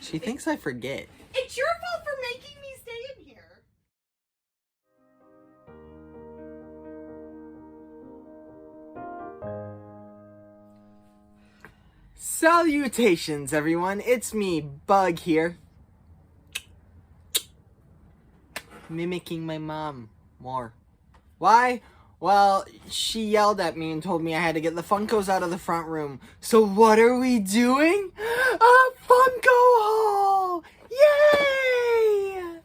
She thinks I forget. It's your fault for making me stay in here. Salutations, everyone. It's me, Bug here. Mimicking my mom more. Why? Well, she yelled at me and told me I had to get the Funkos out of the front room. So what are we doing? A Funko haul! Yay!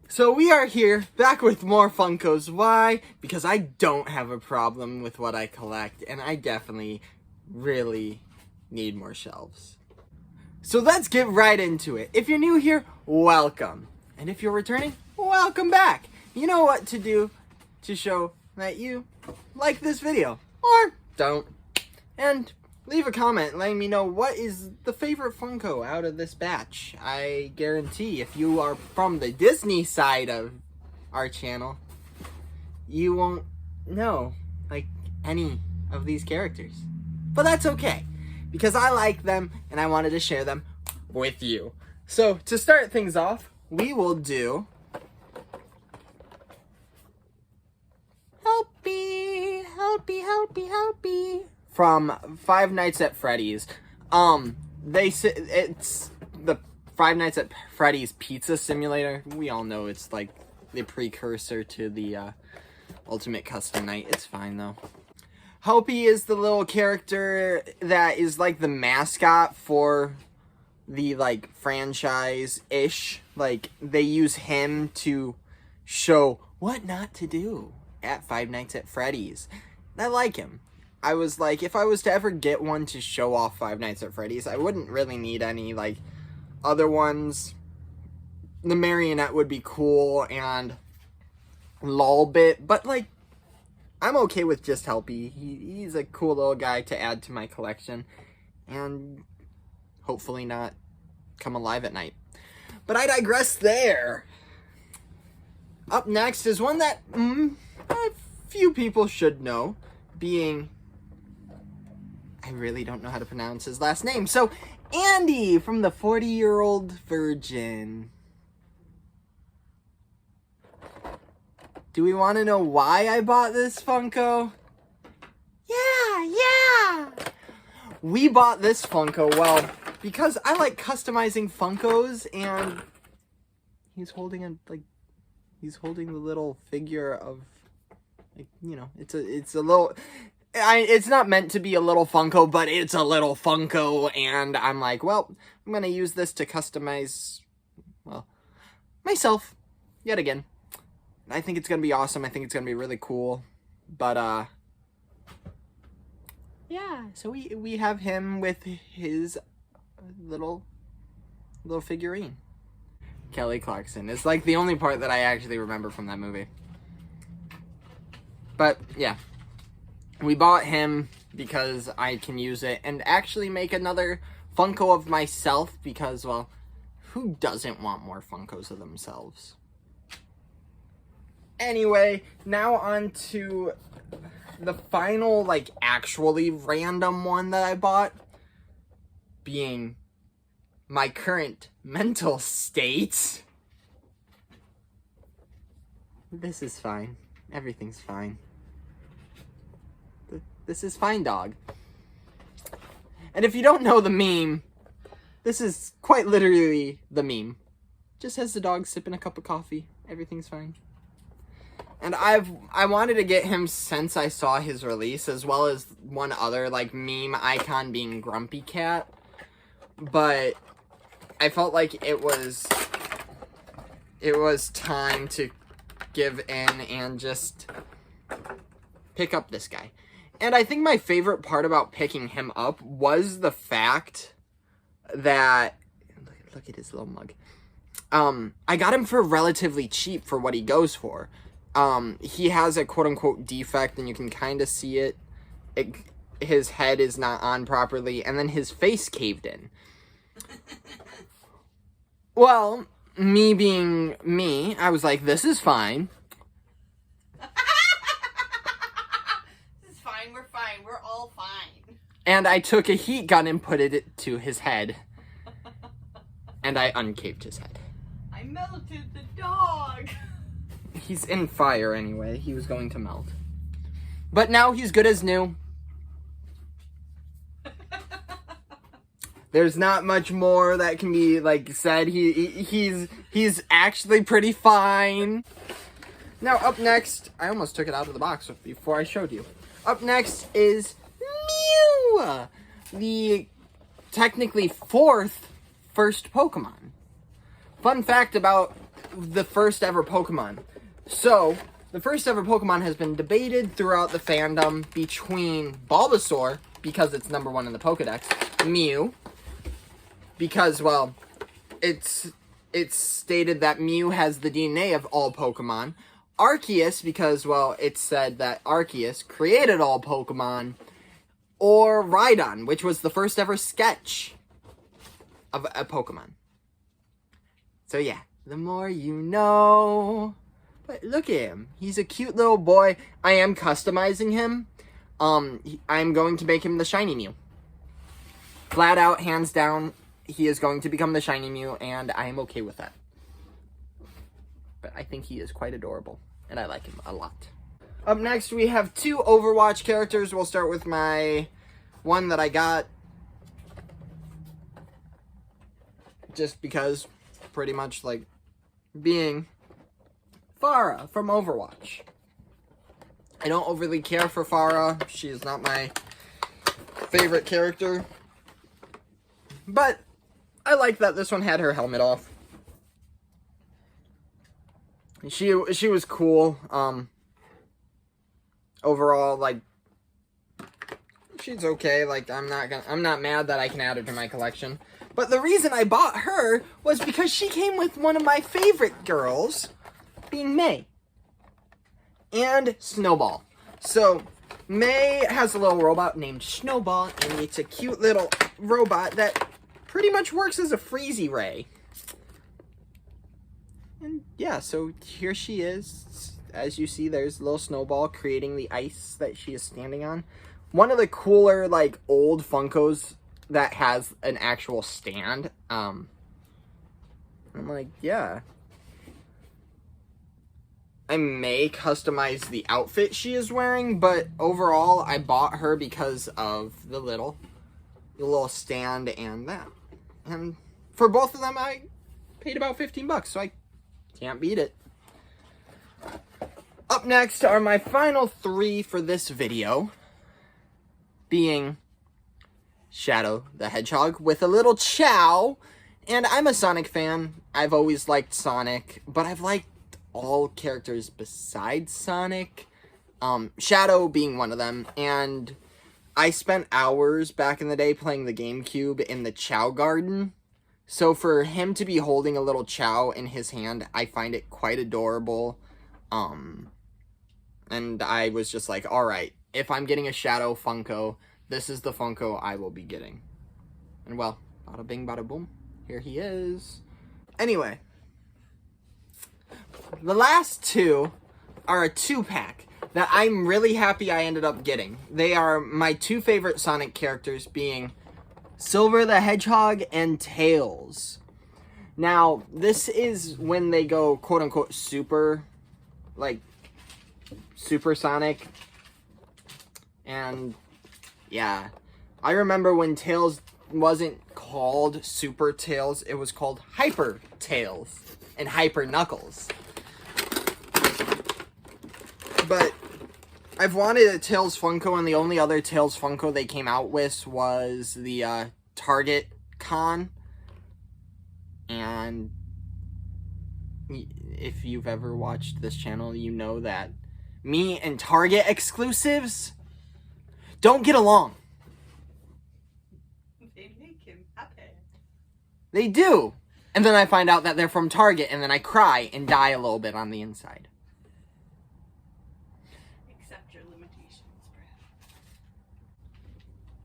So we are here, back with more Funkos. Why? Because I don't have a problem with what I collect, and I definitely really need more shelves. So let's get right into it. If you're new here, welcome. And if you're returning, welcome back. You know what to do to show that you like this video, or don't. And leave a comment letting me know what is the favorite Funko out of this batch. I guarantee if you are from the Disney side of our channel, you won't know like any of these characters. But that's okay, because I like them and I wanted to share them with you. So to start things off, we will do Hopi from Five Nights at Freddy's. They say it's the Five Nights at Freddy's Pizza Simulator. We all know it's like the precursor to the Ultimate Custom Night. It's fine though. Hopi is the little character that is like the mascot for the like franchise-ish. Like they use him to show what not to do at Five Nights at Freddy's. I like him. I was like, if I was to ever get one to show off Five Nights at Freddy's, I wouldn't really need any like other ones. The marionette would be cool and Lolbit, but like I'm okay with just Hopi. He's a cool little guy to add to my collection and hopefully not come alive at night. But I digress there. Up next is one that a few people should know, being I really don't know how to pronounce his last name. So, Andy from the 40-Year-Old Virgin. Do we want to know why I bought this Funko? Yeah! We bought this Funko, well, because I like customizing Funkos, and he's holding the little figure of, like, you know, it's a little, it's not meant to be a little Funko, but it's a little Funko, and I'm like, well, I'm gonna use this to customize, well, myself, yet again. I think it's gonna be awesome. I think it's gonna be really cool, but, yeah, so we have him with his little figurine. Kelly Clarkson is like the only part that I actually remember from that movie. But yeah, we bought him because I can use it and actually make another Funko of myself because, well, who doesn't want more Funkos of themselves? Anyway, now on to the final, like, actually random one that I bought, being my current mental state. This is fine. Everything's fine. This is fine, dog. And if you don't know the meme, this is quite literally the meme. Just has the dog sipping a cup of coffee. Everything's fine. And I wanted to get him since I saw his release, as well as one other, like, meme icon being Grumpy Cat. But I felt like it was time to give in and just pick up this guy. And I think my favorite part about picking him up was the fact that, look at his little mug. I got him for relatively cheap for what he goes for. He has a quote-unquote defect, and you can kind of see it. His head is not on properly, and then his face caved in. Well, me being me, I was like, this is fine. This is fine, we're all fine. And I took a heat gun and put it to his head. And I uncaped his head. I melted the dog. He's in fire anyway. He was going to melt. But now he's good as new. There's not much more that can be said. He's actually pretty fine. Now up next, I almost took it out of the box before I showed you. Up next is Mew, the technically first Pokemon. Fun fact about the first ever Pokemon. So, the first ever Pokemon has been debated throughout the fandom between Bulbasaur, because it's number 1 in the Pokedex, Mew, because, well, it's stated that Mew has the DNA of all Pokemon, Arceus, because, well, it's said that Arceus created all Pokemon, or Rhydon, which was the first ever sketch of a Pokemon. So yeah, the more you know. But look at him. He's a cute little boy. I am customizing him. I'm going to make him the shiny Mew. Flat out, hands down, he is going to become the shiny Mew, and I am okay with that. But I think he is quite adorable, and I like him a lot. Up next, we have 2 Overwatch characters. We'll start with my one that I got just because, pretty much being Pharah from Overwatch. I don't overly care for Pharah. She is not my favorite character. But I like that this one had her helmet off. She was cool. Overall, she's okay. I'm not mad that I can add her to my collection. But the reason I bought her was because she came with one of my favorite girls, being May. And Snowball. So, May has a little robot named Snowball, and it's a cute little robot that pretty much works as a Freezy Ray. And yeah, so here she is. As you see, there's little Snowball creating the ice that she is standing on. One of the cooler, old Funkos that has an actual stand. I'm yeah. I may customize the outfit she is wearing, but overall, I bought her because of the little stand and that. And for both of them, I paid about $15, so I can't beat it. Up next are my final 3 for this video, being Shadow the Hedgehog with a little chow. And I'm a Sonic fan. I've always liked Sonic, but I've liked all characters besides Sonic. Shadow being one of them. And I spent hours back in the day playing the GameCube in the Chow Garden. So for him to be holding a little chow in his hand, I find it quite adorable. And I was just like, alright, if I'm getting a Shadow Funko, this is the Funko I will be getting. And well, bada bing, bada boom. Here he is. Anyway. The last 2 are a 2-pack that I'm really happy I ended up getting. They are my 2 favorite Sonic characters, being Silver the Hedgehog and Tails. Now, this is when they go quote-unquote super, Super Sonic. And yeah, I remember when Tails wasn't called Super Tails, it was called Hyper Tails and Hyper Knuckles. But I've wanted a Tails Funko, and the only other Tails Funko they came out with was the Target Con. And if you've ever watched this channel, you know that me and Target exclusives don't get along. They make him happy. They do. And then I find out that they're from Target, and then I cry and die a little bit on the inside. Accept your limitations, Brad.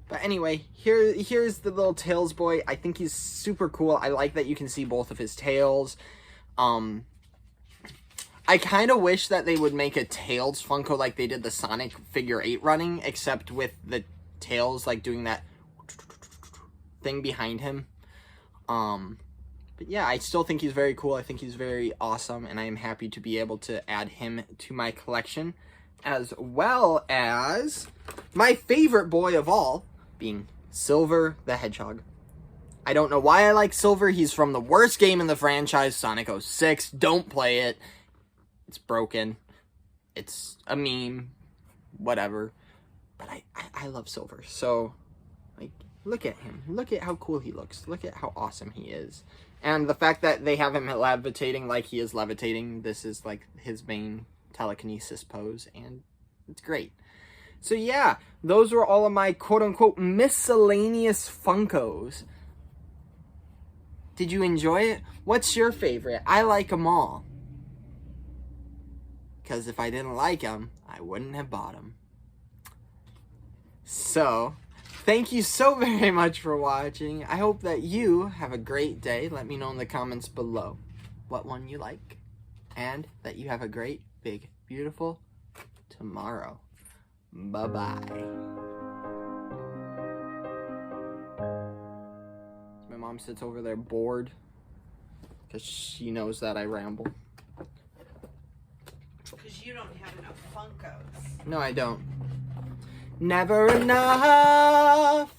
But anyway, here's the little Tails boy. I think he's super cool. I like that you can see both of his tails. I kind of wish that they would make a Tails Funko like they did the Sonic figure 8 running, except with the tails, like, doing that thing behind him. But yeah, I still think he's very cool. I think he's very awesome, and I am happy to be able to add him to my collection, as well as my favorite boy of all, being Silver the Hedgehog. I don't know why I like Silver. He's from the worst game in the franchise, Sonic 06. Don't play it. It's broken. It's a meme. Whatever. But I love Silver. So, like, look at him. Look at how cool he looks. Look at how awesome he is. And the fact that they have him levitating like he is levitating, this is like his main telekinesis pose, and it's great. So yeah, those were all of my quote-unquote miscellaneous Funkos. Did you enjoy it? What's your favorite? I like them all. Because if I didn't like them, I wouldn't have bought them. So, thank you so very much for watching. I hope that you have a great day. Let me know in the comments below what one you like. And that you have a great, big, beautiful tomorrow. Bye-bye. My mom sits over there bored because she knows that I ramble. Because you don't have enough Funkos. No, I don't. Never enough.